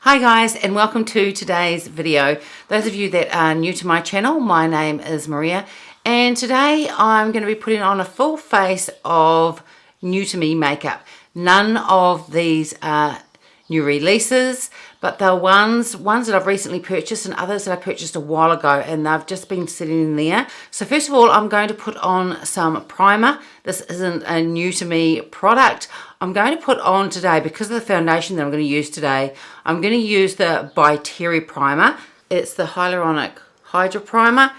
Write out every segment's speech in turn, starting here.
Hi guys, and welcome to today's video. Those of you that are new to my channel, my name is Maria, and today I'm going to be putting on a full face of new to me makeup. None of these are new releases, but they're ones that I've recently purchased and others that I purchased a while ago, and they've just been sitting in there. So first of all, I'm going to put on some primer. This isn't a new to me product. I'm going to put on today, because of the foundation that I'm going to use today, I'm going to use the Prairie primer. It's the Hyaluronic Hydra Primer,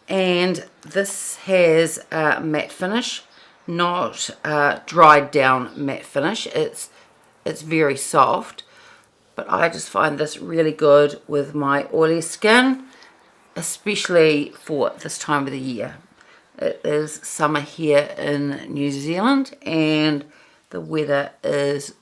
and this has a matte finish, not a dried down matte finish. It's very soft, but I just find this really good with my oily skin, especially for this time of the year. It is summer here in New Zealand and the weather is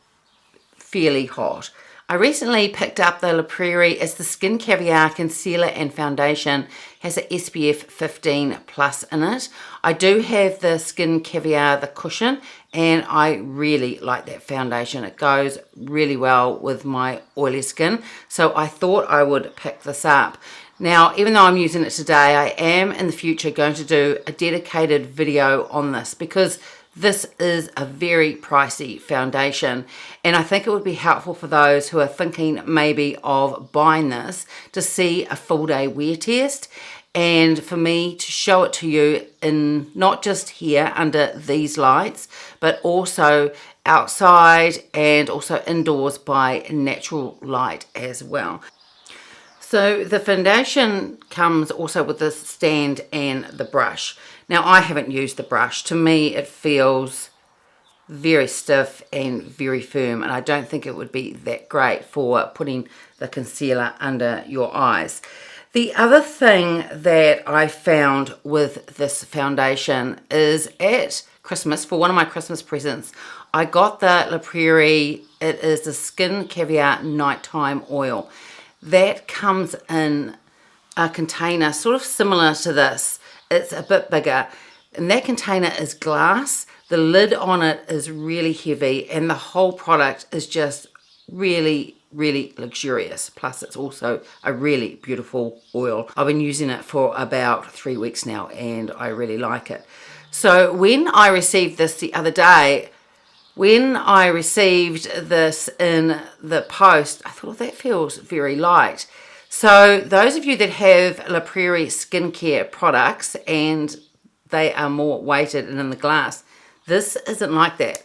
fairly hot. I recently picked up the Prairie. It's the Skin Caviar Concealer and Foundation. It has an SPF 15 plus in it. I do have the Skin Caviar, the cushion, and I really like that foundation. It goes really well with my oily skin, so I thought I would pick this up. Now, even though I'm using it today, I am in the future going to do a dedicated video on this, because this is a very pricey foundation, and I think it would be helpful for those who are thinking maybe of buying this to see a full day wear test, and for me to show it to you in not just here under these lights, but also outside and also indoors by natural light as well. So the foundation comes also with this stand and the brush. Now, I haven't used the brush. To me, it feels very stiff and very firm, and I don't think it would be that great for putting the concealer under your eyes. The other thing that I found with this foundation is at Christmas, for one of my Christmas presents, I got the Prairie. It is the Skin Caviar Nighttime Oil. That comes in a container sort of similar to this. It's a bit bigger, and that container is glass. The lid on it is really heavy, and the whole product is just really luxurious. Plus, it's also a really beautiful oil. I've been using it for about 3 weeks now, and I really like it. So when I received this the other day, when I received this in the post, I thought, that feels very light. So those of you that have La Prairie skincare products and they are more weighted and in the glass, this isn't like that.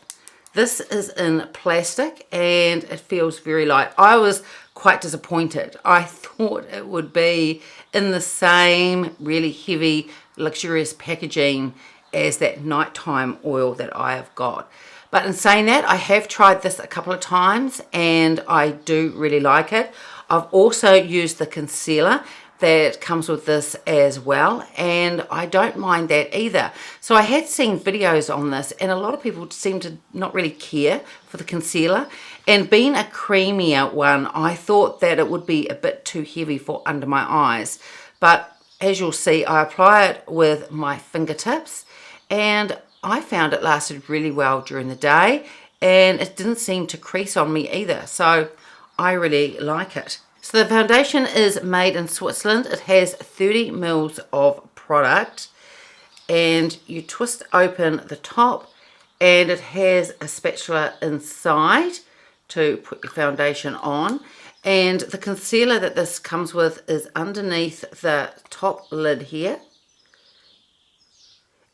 This is in plastic and it feels very light. I was quite disappointed. I thought it would be in the same really heavy, luxurious packaging as that nighttime oil that I have got. But in saying that, I have tried this a couple of times and I do really like it. I've also used the concealer that comes with this as well, and I don't mind that either. So I had seen videos on this, and a lot of people seem to not really care for the concealer. And being a creamier one, I thought that it would be a bit too heavy for under my eyes. But as you'll see, I apply it with my fingertips, and I found it lasted really well during the day, and it didn't seem to crease on me either. So I really like it. So the foundation is made in Switzerland. It has 30 mils of product, and you twist open the top, and it has a spatula inside to put your foundation on. And the concealer that this comes with is underneath the top lid here.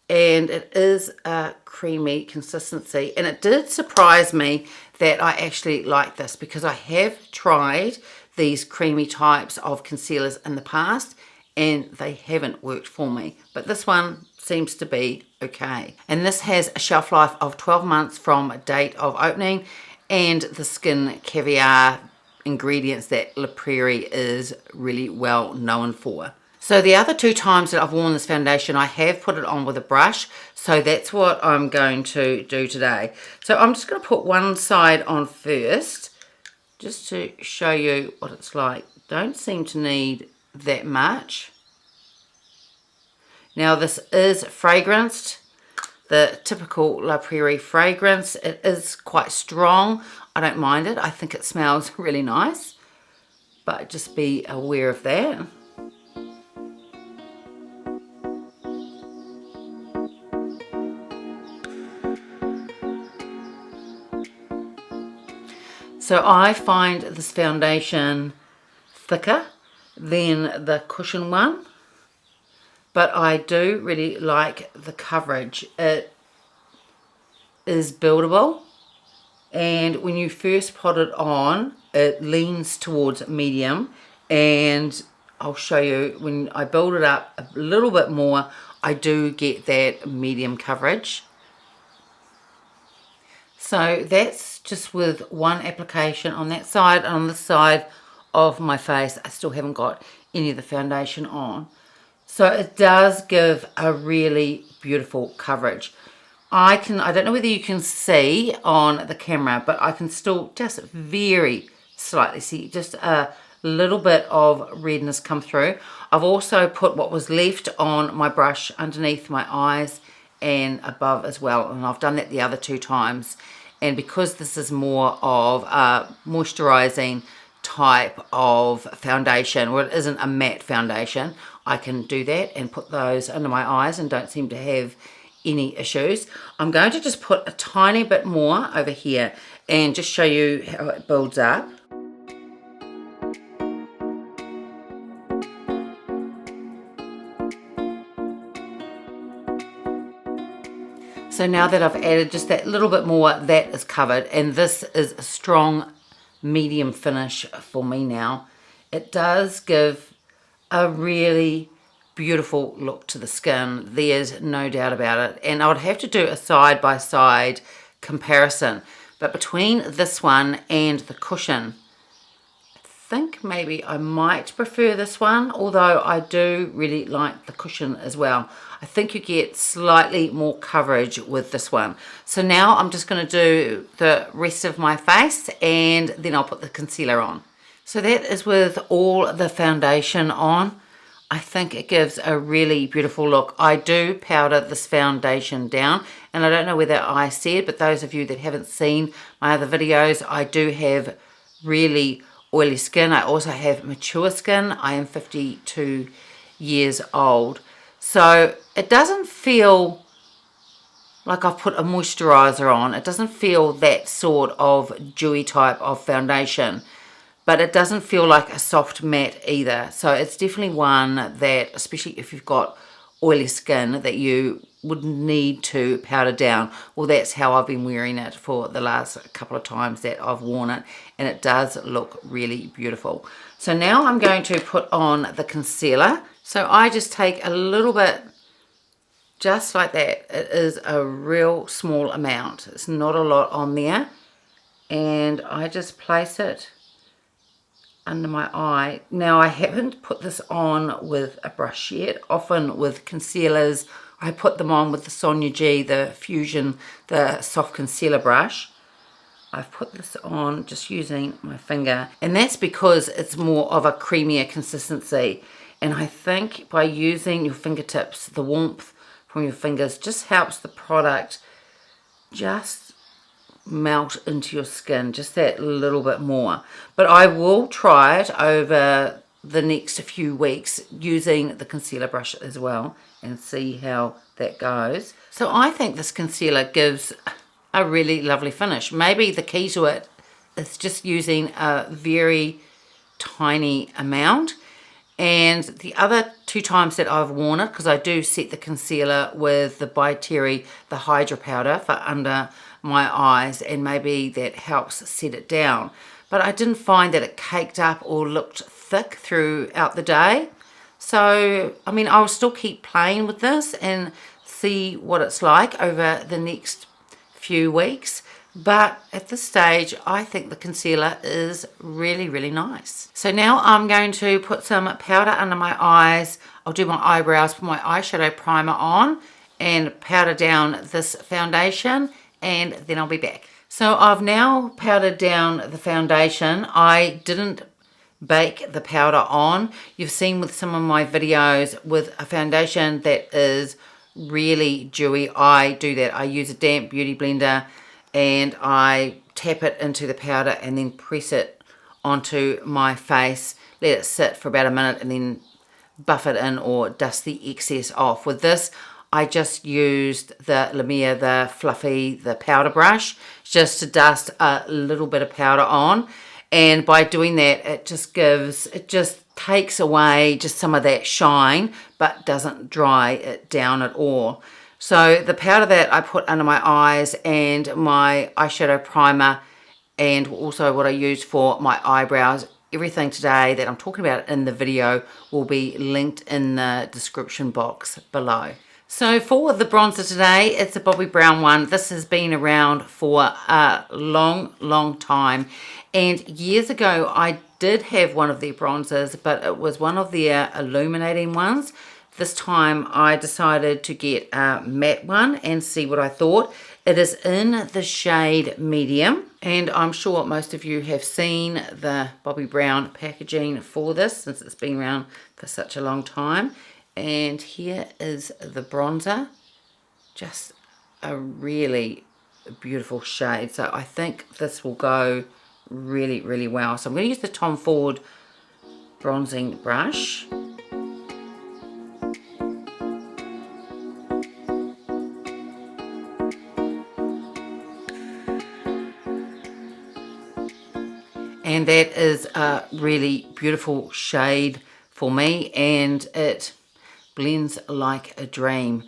And it is a creamy consistency, and it did surprise me that I actually like this, because I have tried these creamy types of concealers in the past and they haven't worked for me, but this one seems to be okay. And this has a shelf life of 12 months from date of opening, and the Skin Caviar ingredients that La Prairie is really well known for. So the other 2 times that I've worn this foundation, I have put it on with a brush. So that's what I'm going to do today. So I'm just going to put one side on first, just to show you what it's like. Don't seem to need that much. Now this is fragranced, the typical La Prairie fragrance. It is quite strong. I don't mind it. I think it smells really nice. but just be aware of that. So I find this foundation thicker than the cushion one, but I do really like the coverage. It is buildable, and when you first put it on, it leans towards medium, and I'll show you when I build it up a little bit more, I do get that medium coverage. So that's just with one application on that side, and on this side of my face I still haven't got any of the foundation on. So it does give a really beautiful coverage. I don't know whether you can see on the camera, but I can still just very slightly see just a little bit of redness come through. I've also put what was left on my brush underneath my eyes and above as well, and I've done that the other 2 times. And because this is more of a moisturizing type of foundation, well, it isn't a matte foundation, I can do that and put those under my eyes and don't seem to have any issues. I'm going to just put a tiny bit more over here and just show you how it builds up. So now that I've added just that little bit more, that is covered, and this is a strong medium finish for me now. It does give a really beautiful look to the skin, there's no doubt about it. And I would have to do a side-by-side comparison, but between this one and the cushion, I think maybe I might prefer this one, although I do really like the cushion as well. I think you get slightly more coverage with this one. So now I'm just going to do the rest of my face, and then I'll put the concealer on. So that is with all the foundation on. I think it gives a really beautiful look. I do powder this foundation down, and I don't know whether I said, but those of you that haven't seen my other videos, I do have really oily skin. I also have mature skin. I am 52 years old. So it doesn't feel like I've put a moisturizer on. It doesn't feel that sort of dewy type of foundation, but it doesn't feel like a soft matte either. So it's definitely one that, especially if you've got oily skin, that you would need to powder down. Well, that's how I've been wearing it for the last couple of times that I've worn it, and it does look really beautiful. So now I'm going to put on the concealer. So I just take a little bit, just like that. It is a real small amount. It's not a lot on there. And I just place it under my eye. Now I haven't put this on with a brush yet. Often with concealers, I put them on with the Sonia G, the Fusion, the soft concealer brush. I've put this on just using my finger, and that's because it's more of a creamier consistency. And I think by using your fingertips, the warmth from your fingers just helps the product just melt into your skin just that little bit more. But I will try it over the next few weeks using the concealer brush as well and see how that goes. So I think this concealer gives a really lovely finish. Maybe the key to it is just using a very tiny amount. And the other 2 times that I've worn it, because I do set the concealer with the by Tirau, the Hydra powder for under my eyes, and maybe that helps set it down. But I didn't find that it caked up or looked thick throughout the day. So, I mean, I'll still keep playing with this and see what it's like over the next few weeks. But at this stage, I think the concealer is really, really nice. So now I'm going to put some powder under my eyes. I'll do my eyebrows, put my eyeshadow primer on, and powder down this foundation, and then I'll be back. So I've now powdered down the foundation. I didn't bake the powder on. You've seen with some of my videos with a foundation that is really dewy, I do that. I use a damp beauty blender and I tap it into the powder and then press it onto my face, let it sit for about a minute and then buff it in or dust the excess off. With this, I just used the Lumia, the powder brush, just to dust a little bit of powder on. And by doing that, it just takes away just some of that shine, but doesn't dry it down at all. So the powder that I put under my eyes and my eyeshadow primer, and also what I use for my eyebrows, everything today that I'm talking about in the video will be linked in the description box below. So for the bronzer today, it's a Bobbi Brown one. This has been around for a long time. And years ago, I did have one of their bronzers, but it was one of their illuminating ones. This time I decided to get a matte one and see what I thought. It is in the shade medium, and I'm sure most of you have seen the Bobbi Brown packaging for this since it's been around for such a long time. And here is the bronzer, just a really beautiful shade. So I think this will go really well. So I'm going to use the Tom Ford bronzing brush. And that is a really beautiful shade for me, and it blends like a dream.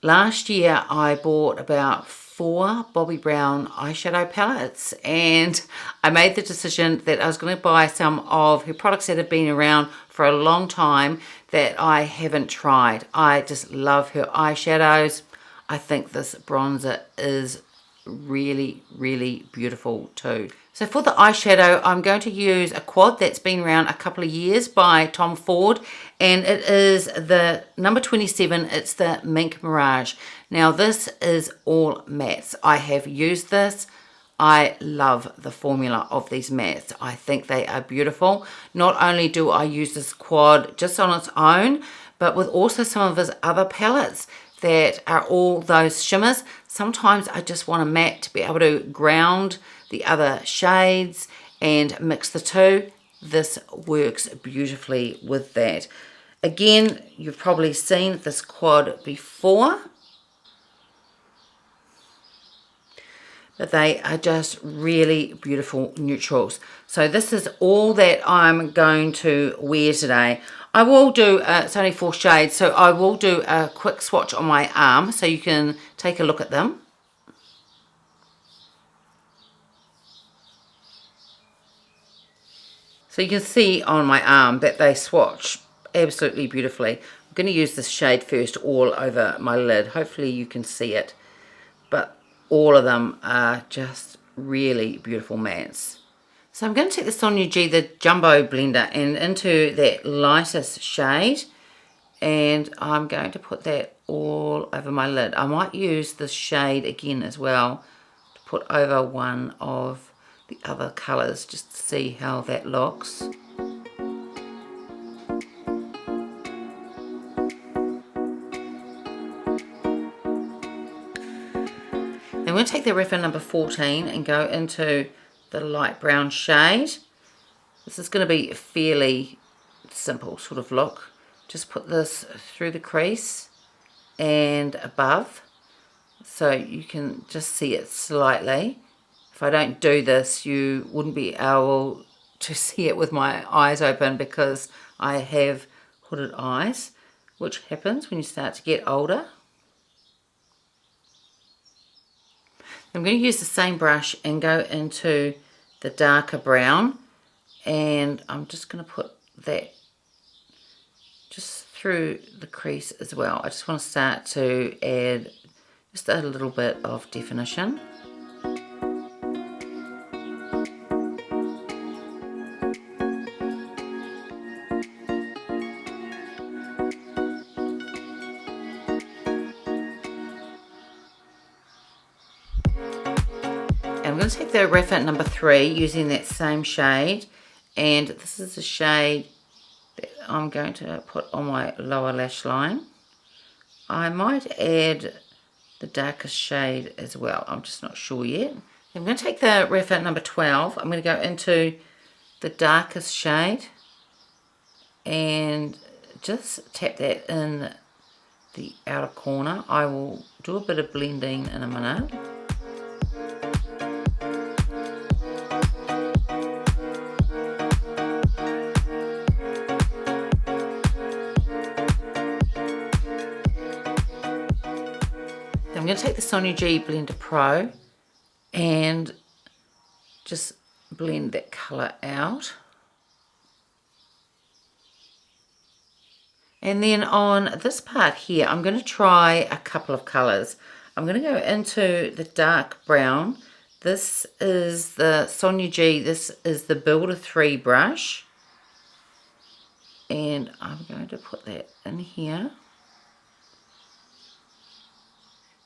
Last year I bought about 4 Bobbi Brown eyeshadow palettes, and I made the decision that I was going to buy some of her products that have been around for a long time that I haven't tried. I just love her eyeshadows. I think this bronzer is really beautiful too. So for the eyeshadow, I'm going to use a quad that's been around a couple of years by Tom Ford, and it is the number 27. It's the Mink Mirage. Now this is all mattes. I have used this. I love the formula of these mattes. I think they are beautiful. Not only do I use this quad just on its own, but with also some of his other palettes that are all those shimmers. Sometimes I just want a matte to be able to ground the other shades and mix the two. This works beautifully with that. Again, you've probably seen this quad before, but they are just really beautiful neutrals. So this is all that I'm going to wear today. I will do, it's only 4 shades, so I will do a quick swatch on my arm so you can take a look at them. So you can see on my arm that they swatch absolutely beautifully. I'm going to use this shade first all over my lid. Hopefully you can see it. But all of them are just really beautiful mattes. So I'm going to take the Sonia G, the Jumbo Blender, and into that lightest shade. And I'm going to put that all over my lid. I might use this shade again as well to put over one of the other colours just to see how that looks. Then we're going to take the reference number 14 and go into the light brown shade. This is going to be a fairly simple sort of look. Just put this through the crease and above so you can just see it slightly. If I don't do this, you wouldn't be able to see it with my eyes open because I have hooded eyes, which happens when you start to get older. I'm going to use the same brush and go into the darker brown, and I'm just going to put that just through the crease as well. I just want to start to add just a little bit of definition. I'm going to take the reference number 3 using that same shade, and this is the shade that I'm going to put on my lower lash line. I might add the darkest shade as well, I'm just not sure yet. I'm going to take the reference number 12, I'm going to go into the darkest shade and just tap that in the outer corner. I will do a bit of blending in a minute. I'm going to take the Sonia G Blender Pro and just blend that colour out. And then on this part here, I'm going to try a couple of colours. I'm going to go into the dark brown. This is the Sonia G, this is the Builder 3 brush. And I'm going to put that in here.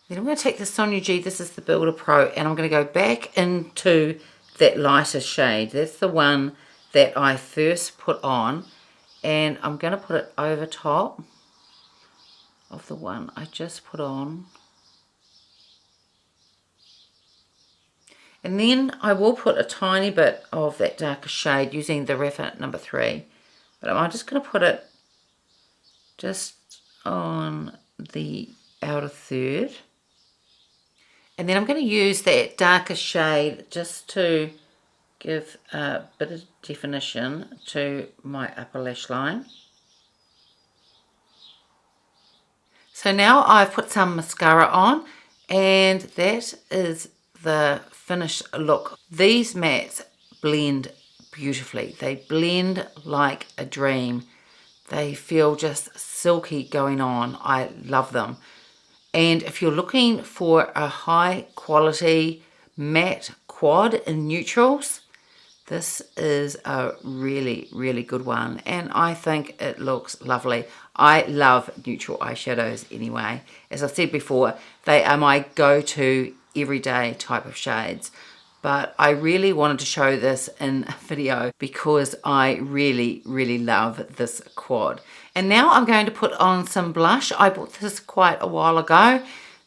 Then I'm going to take the Sonia G, this is the Builder Pro, and I'm going to go back into that lighter shade. That's the one that I first put on. And I'm going to put it over top of the one I just put on. And then I will put a tiny bit of that darker shade using the Refinite number 3. But I'm just going to put it just on the outer third. And then I'm going to use that darker shade just to give a bit of definition to my upper lash line. So now I've put some mascara on, and that is the finished look. These mattes blend beautifully. They blend like a dream. They feel just silky going on. I love them. And if you're looking for a high quality matte quad in neutrals, this is a really, really good one. And I think it looks lovely. I love neutral eyeshadows anyway. As I've said before, they are my go-to everyday type of shades. But I really wanted to show this in a video because I really, really love this quad. And now I'm going to put on some blush. I bought this quite a while ago.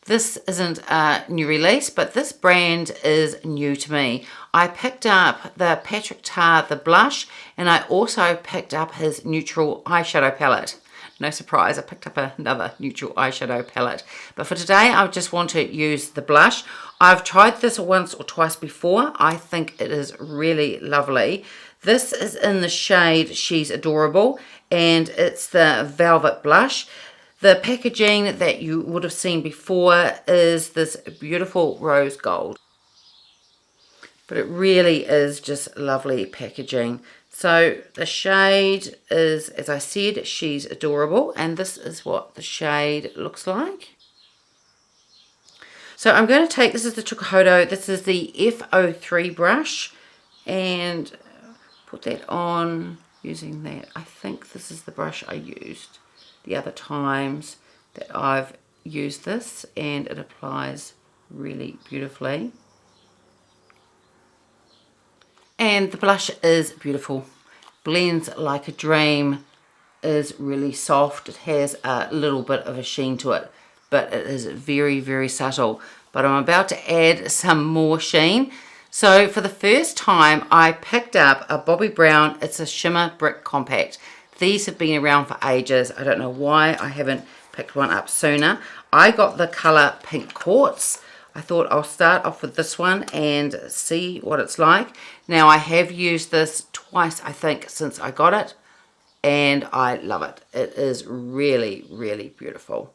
This isn't a new release, but this brand is new to me. I picked up the Patrick Tar, the blush, and I also picked up his neutral eyeshadow palette. No surprise, I picked up another neutral eyeshadow palette. But for today, I just want to use the blush. I've tried this once or twice before. I think it is really lovely. This is in the shade She's Adorable, and it's the Velvet Blush. The packaging that you would have seen before is this beautiful rose gold. But it really is just lovely packaging. So the shade is, as I said, She's Adorable, and this is what the shade looks like. So I'm going to take, this is the Tukuhodo, this is the F03 brush, and put that on using that. I think this is the brush I used the other times that I've used this, and it applies really beautifully. And the blush is beautiful, blends like a dream, is really soft. It has a little bit of a sheen to it, but it is very, very subtle. But I'm about to add some more sheen. So for the first time, I picked up a Bobbi Brown, it's a Shimmer Brick Compact. These have been around for ages. I don't know why I haven't picked one up sooner. I got the colour Pink Quartz. I thought I'll start off with this one and see what it's like. Now I have used this twice, I think, since I got it, and I love it. It is really, really beautiful.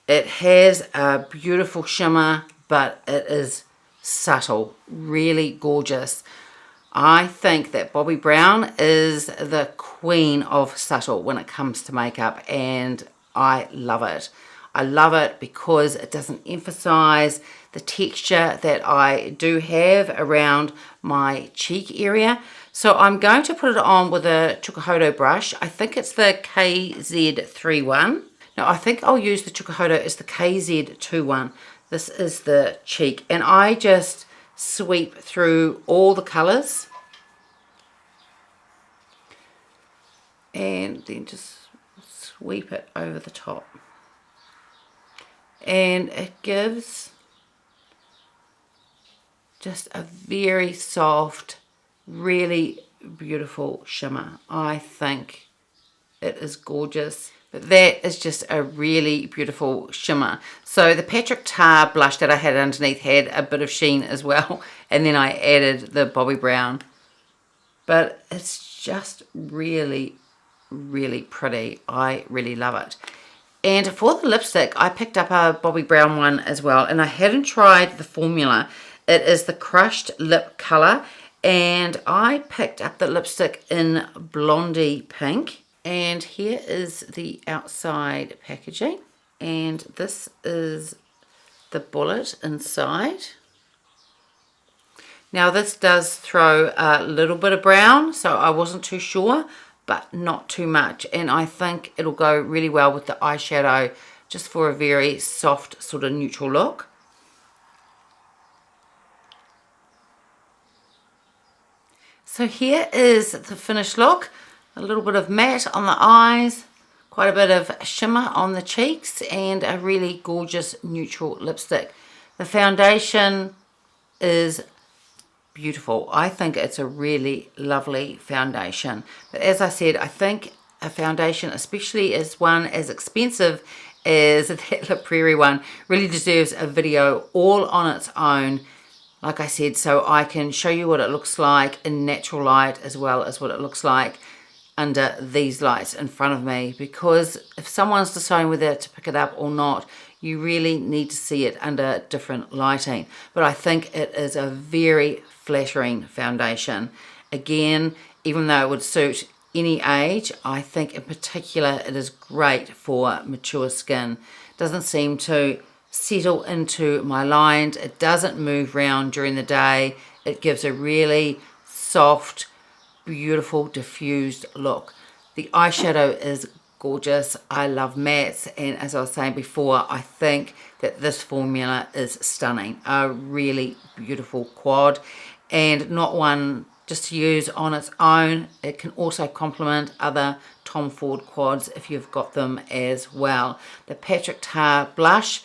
It has a beautiful shimmer, but it is subtle, really gorgeous. I think that Bobbi Brown is the queen of subtle when it comes to makeup, and I love it. I love it because it doesn't emphasize the texture that I do have around my cheek area. So I'm going to put it on with a Tukuhodo brush. I think it's the KZ31. No, I think I'll use the Tukuhodo as the KZ21. This is the cheek, and I just sweep through all the colors and then just sweep it over the top, and it gives just a very soft really beautiful shimmer. I think it is gorgeous. But that is just a really beautiful shimmer. So the Patrick Tar blush that I had underneath had a bit of sheen as well. And then I added the Bobbi Brown. But it's just really, really pretty. I really love it. And for the lipstick, I picked up a Bobbi Brown one as well. And I hadn't tried the formula. It is the Crushed Lip Colour. And I picked up the lipstick in Blondie Pink. And here is the outside packaging. And this is the bullet inside. Now this does throw a little bit of brown, so I wasn't too sure, but not too much. And I think it'll go really well with the eyeshadow, just for a very soft sort of neutral look. So here is the finished look. A little bit of matte on the eyes, quite a bit of shimmer on the cheeks, and a really gorgeous neutral lipstick. The foundation is beautiful. I think it's a really lovely foundation. But as I said, I think a foundation, especially as one as expensive as that Prairie one, really deserves a video all on its own. Like I said, so I can show you what it looks like in natural light as well as what it looks like under these lights in front of me, because if someone's deciding whether to pick it up or not, you really need to see it under different lighting. But I think it is a very flattering foundation. Again, even though it would suit any age, I think in particular it is great for mature skin. It doesn't seem to settle into my lines. It doesn't move around during the day. It gives a really soft, beautiful diffused look. The eyeshadow is gorgeous. I love mattes, and as I was saying before, I think that this formula is stunning. A really beautiful quad, and not one just to use on its own. It can also complement other Tom Ford quads if you've got them as well. The Patrick Tar blush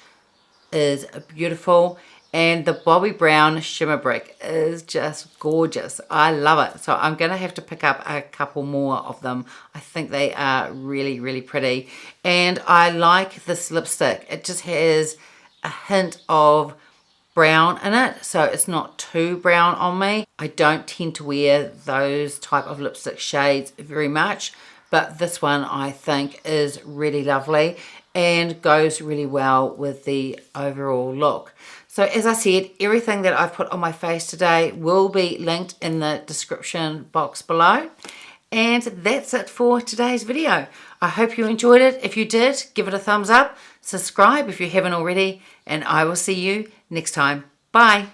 is beautiful, and the Bobbi Brown Shimmer Brick is just gorgeous. I love it. So I'm going to have to pick up a couple more of them. I think they are really, really pretty. And I like this lipstick. It just has a hint of brown in it, so it's not too brown on me. I don't tend to wear those type of lipstick shades very much, but this one I think is really lovely and goes really well with the overall look. So as I said, everything that I've put on my face today will be linked in the description box below. And that's it for today's video. I hope you enjoyed it. If you did, give it a thumbs up, subscribe if you haven't already, and I will see you next time. Bye.